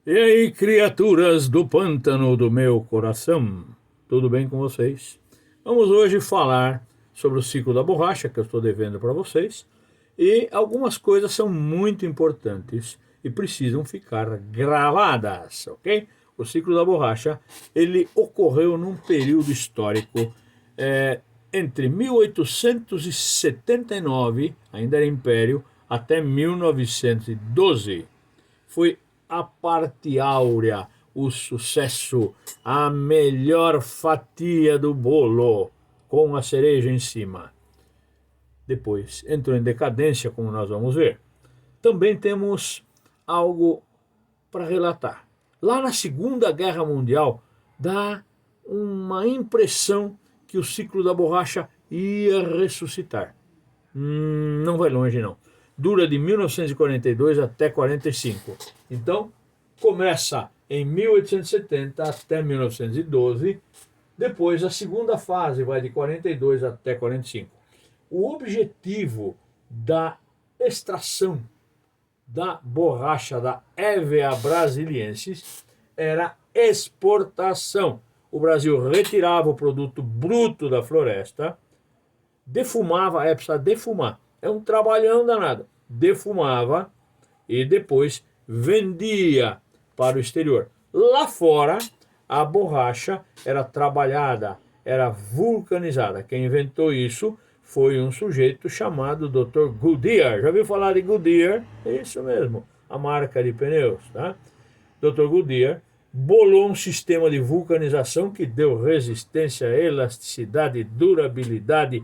E aí, criaturas do pântano do meu coração, tudo bem com vocês? Vamos hoje falar sobre o ciclo da borracha que eu estou devendo para vocês e algumas coisas são muito importantes e precisam ficar gravadas, ok? O ciclo da borracha ele ocorreu num período histórico é, entre 1879, ainda era Império, até 1912. Foi a parte áurea, o sucesso, a melhor fatia do bolo, com a cereja em cima. Depois entrou em decadência, como nós vamos ver. Também temos algo para relatar. Lá na Segunda Guerra Mundial, dá uma impressão que o ciclo da borracha ia ressuscitar. Não vai longe, não. Dura de 1942 até 45. Então, começa em 1870 até 1912. Depois, a segunda fase vai de 42 até 45. O objetivo da extração da borracha da Hevea brasiliensis era exportação. O Brasil retirava o produto bruto da floresta, defumava, precisa defumar. É um trabalhão danado. Defumava e depois vendia para o exterior. Lá fora, a borracha era trabalhada, era vulcanizada. Quem inventou isso foi um sujeito chamado Dr. Goodyear. Já ouviu falar de Goodyear? É isso mesmo, a marca de pneus, tá? Dr. Goodyear bolou um sistema de vulcanização que deu resistência, elasticidade, durabilidade.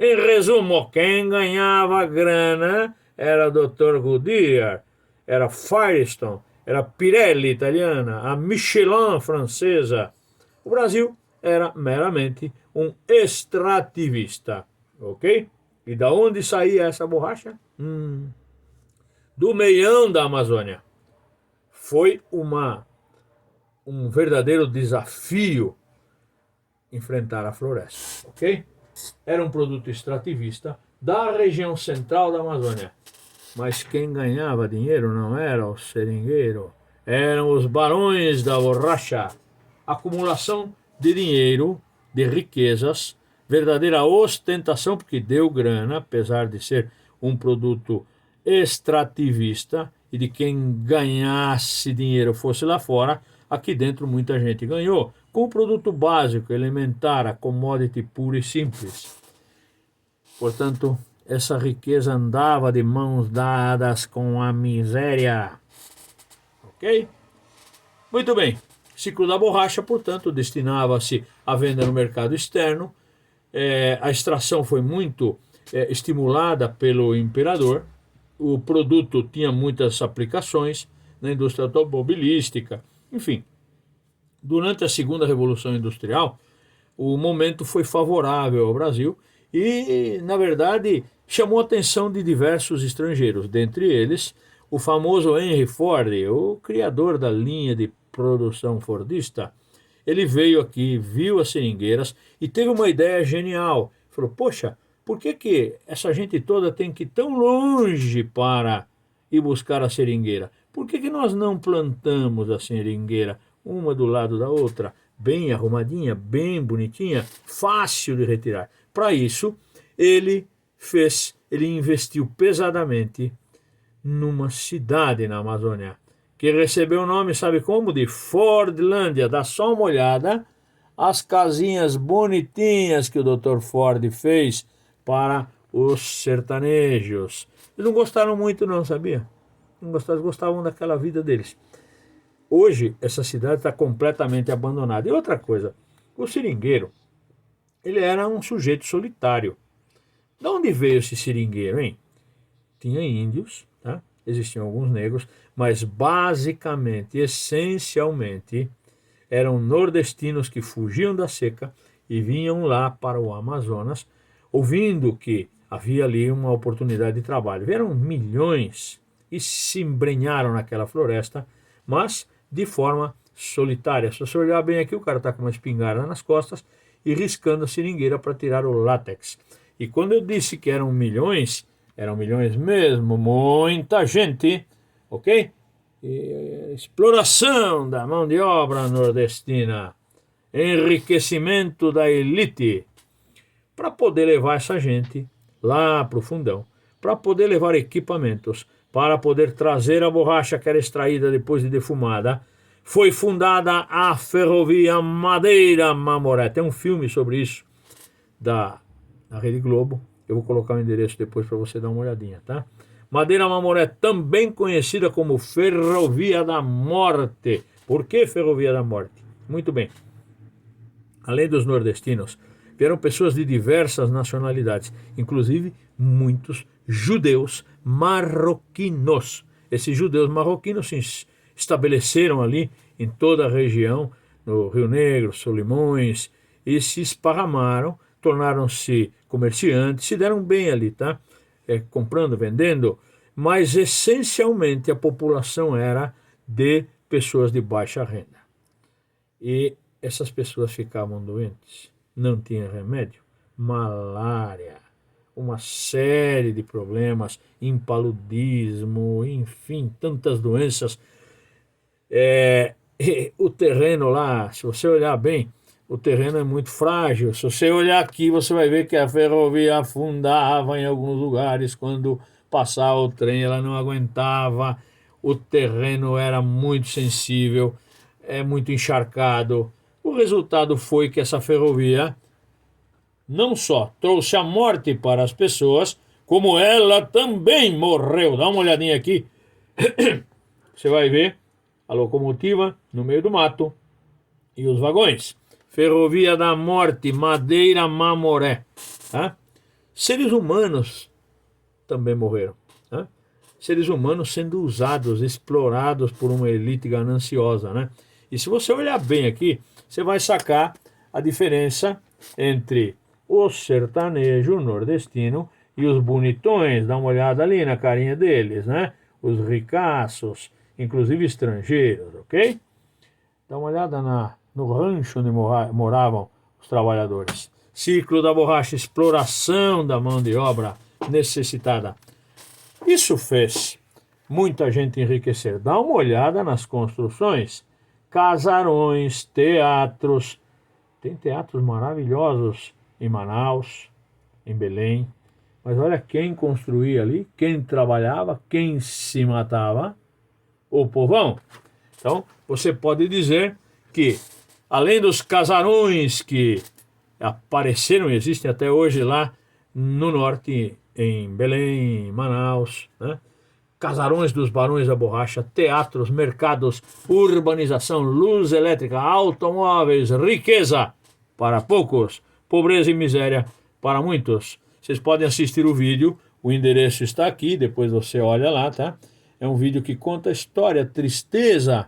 Em resumo, quem ganhava grana era o Dr. Goodyear, era Firestone, era Pirelli italiana, a Michelin francesa. O Brasil era meramente um extrativista, ok? E da onde saía essa borracha? Do meião da Amazônia. Foi um verdadeiro desafio enfrentar a floresta, ok? Era um produto extrativista da região central da Amazônia. Mas quem ganhava dinheiro não era o seringueiro, eram os barões da borracha. Acumulação de dinheiro, de riquezas, verdadeira ostentação, porque deu grana, apesar de ser um produto extrativista, e de quem ganhasse dinheiro fosse lá fora, aqui dentro muita gente ganhou, com o produto básico, elementar, a commodity pura e simples. Portanto, essa riqueza andava de mãos dadas com a miséria. Ok? Muito bem. Ciclo da borracha, portanto, destinava-se à venda no mercado externo. A extração foi muito estimulada pelo imperador. O produto tinha muitas aplicações na indústria automobilística. Enfim, durante a segunda Revolução Industrial, o momento foi favorável ao Brasil e, na verdade, chamou a atenção de diversos estrangeiros, dentre eles o famoso Henry Ford, o criador da linha de produção fordista. Ele veio aqui, viu as seringueiras e teve uma ideia genial. Falou, poxa, por que essa gente toda tem que ir tão longe para ir buscar a seringueira? Por que nós não plantamos a seringueira uma do lado da outra, bem arrumadinha, bem bonitinha, fácil de retirar? Para isso, ele investiu pesadamente numa cidade na Amazônia, que recebeu o nome, sabe como? De Fordlândia. Dá só uma olhada, as casinhas bonitinhas que o Dr. Ford fez para os sertanejos. Eles não gostaram muito não, sabia? Não gostaram, gostavam daquela vida deles. Hoje, essa cidade está completamente abandonada. E outra coisa, o seringueiro, ele era um sujeito solitário. De onde veio esse seringueiro, hein? Tinha índios, tá? Existiam alguns negros, mas basicamente, essencialmente, eram nordestinos que fugiam da seca e vinham lá para o Amazonas, ouvindo que havia ali uma oportunidade de trabalho. Vieram milhões e se embrenharam naquela floresta, mas de forma solitária. Se você olhar bem aqui, o cara está com uma espingarda nas costas e riscando a seringueira para tirar o látex. E quando eu disse que eram milhões mesmo, muita gente, ok? E exploração da mão de obra nordestina, enriquecimento da elite, para poder levar essa gente lá para o fundão, para poder levar equipamentos, para poder trazer a borracha que era extraída depois de defumada, foi fundada a Ferrovia Madeira-Mamoré. Tem um filme sobre isso da Rede Globo. Eu vou colocar o endereço depois para você dar uma olhadinha, tá? Madeira-Mamoré, também conhecida como Ferrovia da Morte. Por que Ferrovia da Morte? Muito bem. Além dos nordestinos, vieram pessoas de diversas nacionalidades, inclusive muitos judeus marroquinos. Esses judeus marroquinos se estabeleceram ali em toda a região, no Rio Negro, Solimões, e se esparramaram, tornaram-se comerciantes, se deram bem ali, tá? Comprando, vendendo, mas essencialmente a população era de pessoas de baixa renda. E essas pessoas ficavam doentes, não tinha remédio, malária, uma série de problemas, impaludismo, enfim, tantas doenças. O terreno lá, se você olhar bem, o terreno é muito frágil. Se você olhar aqui, você vai ver que a ferrovia afundava em alguns lugares. Quando passava o trem, ela não aguentava. O terreno era muito sensível, muito encharcado. O resultado foi que essa ferrovia não só trouxe a morte para as pessoas, como ela também morreu. Dá uma olhadinha aqui. Você vai ver a locomotiva no meio do mato e os vagões. Ferrovia da Morte, Madeira-Mamoré. Tá? Seres humanos também morreram. Tá? Seres humanos sendo usados, explorados por uma elite gananciosa. Né? E se você olhar bem aqui, você vai sacar a diferença entre o sertanejo nordestino e os bonitões. Dá uma olhada ali na carinha deles, né? Os ricaços, inclusive estrangeiros, ok? Dá uma olhada no rancho onde moravam os trabalhadores. Ciclo da borracha, exploração da mão de obra necessitada. Isso fez muita gente enriquecer. Dá uma olhada nas construções. Casarões, teatros. Tem teatros maravilhosos em Manaus, em Belém. Mas olha quem construía ali, quem trabalhava, quem se matava. O povão. Então, você pode dizer que, além dos casarões que apareceram e existem até hoje lá no norte, em Belém, em Manaus, né? Casarões dos Barões da Borracha, teatros, mercados, urbanização, luz elétrica, automóveis, riqueza para poucos, pobreza e miséria para muitos. Vocês podem assistir o vídeo, o endereço está aqui, depois você olha lá, tá? É um vídeo que conta a história, a tristeza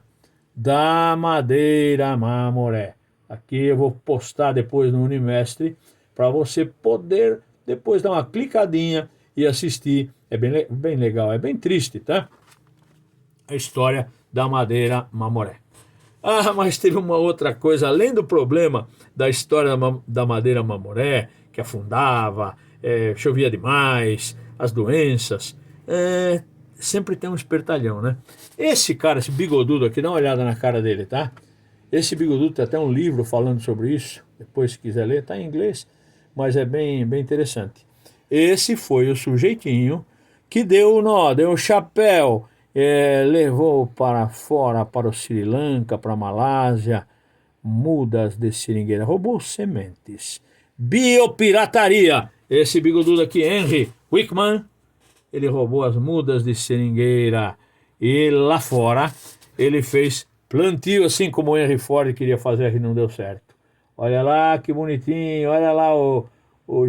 da Madeira-Mamoré. Aqui eu vou postar depois no Unimestre para você poder depois dar uma clicadinha e assistir. É bem legal, é bem triste, tá? A história da Madeira-Mamoré. Ah, mas teve uma outra coisa, além do problema da história da Madeira-Mamoré, que afundava, chovia demais, as doenças, sempre tem um espertalhão, né? Esse cara, esse bigodudo aqui, dá uma olhada na cara dele, tá? Esse bigodudo tem até um livro falando sobre isso, depois se quiser ler, tá em inglês, mas é bem interessante. Esse foi o sujeitinho que deu o nó, deu o chapéu, levou para fora, para o Sri Lanka, para a Malásia, mudas de seringueira, roubou sementes, biopirataria. Esse bigodudo aqui, Henry Wickman, ele roubou as mudas de seringueira e lá fora ele fez plantio, assim como o Henry Ford queria fazer, que não deu certo. Olha lá que bonitinho, olha lá o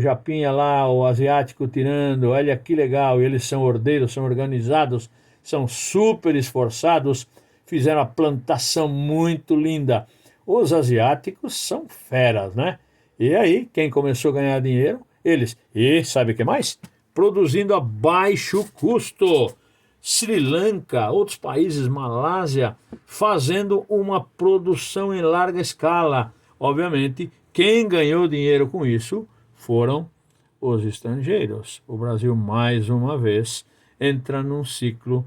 japinha lá, o asiático tirando, olha que legal. E eles são ordeiros, são organizados, são super esforçados, fizeram a plantação muito linda. Os asiáticos são feras, né? E aí, quem começou a ganhar dinheiro? Eles. E sabe o que mais? Produzindo a baixo custo. Sri Lanka, outros países, Malásia, fazendo uma produção em larga escala. Obviamente, quem ganhou dinheiro com isso foram os estrangeiros. O Brasil, mais uma vez, entra num ciclo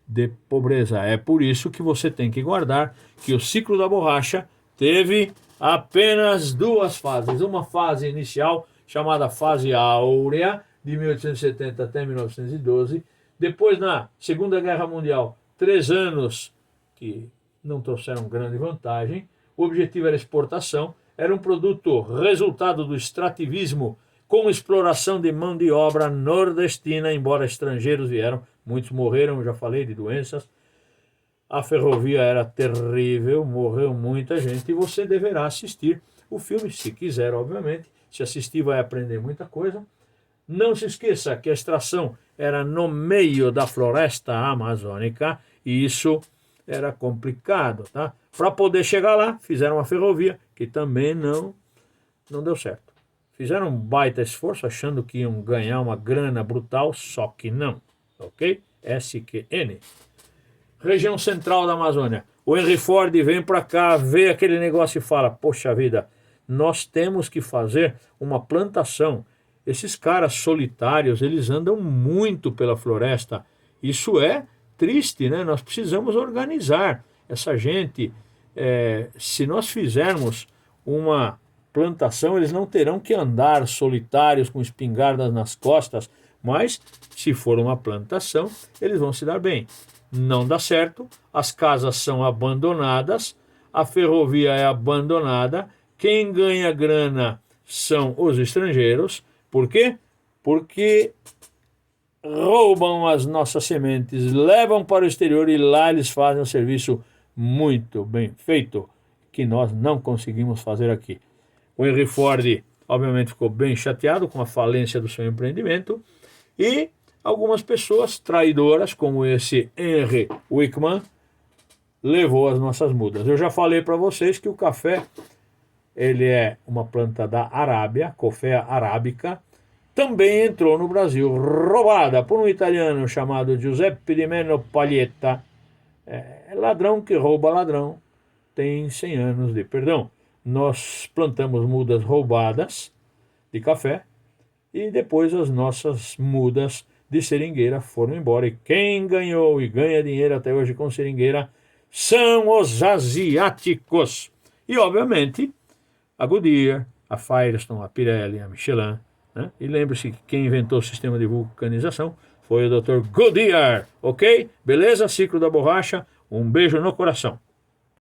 de pobreza. É por isso que você tem que guardar que o ciclo da borracha teve apenas duas fases. Uma fase inicial, chamada fase áurea, de 1870 até 1912. Depois, na Segunda Guerra Mundial, 3 anos que não trouxeram grande vantagem. O objetivo era exportação. Era um produto resultado do extrativismo com exploração de mão de obra nordestina, embora estrangeiros vieram, muitos morreram, já falei de doenças. A ferrovia era terrível, morreu muita gente, e você deverá assistir o filme, se quiser, obviamente. Se assistir, vai aprender muita coisa. Não se esqueça que a extração era no meio da floresta amazônica, e isso era complicado, tá? Para poder chegar lá, fizeram uma ferrovia, que também não deu certo. Fizeram um baita esforço, achando que iam ganhar uma grana brutal, só que não, ok? SQN. Região central da Amazônia. O Henry Ford vem para cá, vê aquele negócio e fala, poxa vida, nós temos que fazer uma plantação. Esses caras solitários, eles andam muito pela floresta. Isso é triste, né? Nós precisamos organizar essa gente. Se nós fizermos uma plantação, eles não terão que andar solitários com espingardas nas costas, mas se for uma plantação, eles vão se dar bem. Não dá certo, as casas são abandonadas, a ferrovia é abandonada, quem ganha grana são os estrangeiros. Por quê? Porque roubam as nossas sementes, levam para o exterior e lá eles fazem um serviço muito bem feito, que nós não conseguimos fazer aqui. O Henry Ford, obviamente, ficou bem chateado com a falência do seu empreendimento, e algumas pessoas traidoras, como esse Henry Wickman, levou as nossas mudas. Eu já falei para vocês que o café, ele é uma planta da Arábia, Coffea arábica, também entrou no Brasil, roubada por um italiano chamado Giuseppe di Meno Paglietta. Ladrão que rouba ladrão tem 100 anos de perdão. Nós plantamos mudas roubadas de café e depois as nossas mudas de seringueira foram embora. E quem ganhou e ganha dinheiro até hoje com seringueira são os asiáticos. E, obviamente, a Goodyear, a Firestone, a Pirelli, a Michelin, né? E lembre-se que quem inventou o sistema de vulcanização foi o Dr. Goodyear, ok? Beleza? Ciclo da borracha. Um beijo no coração.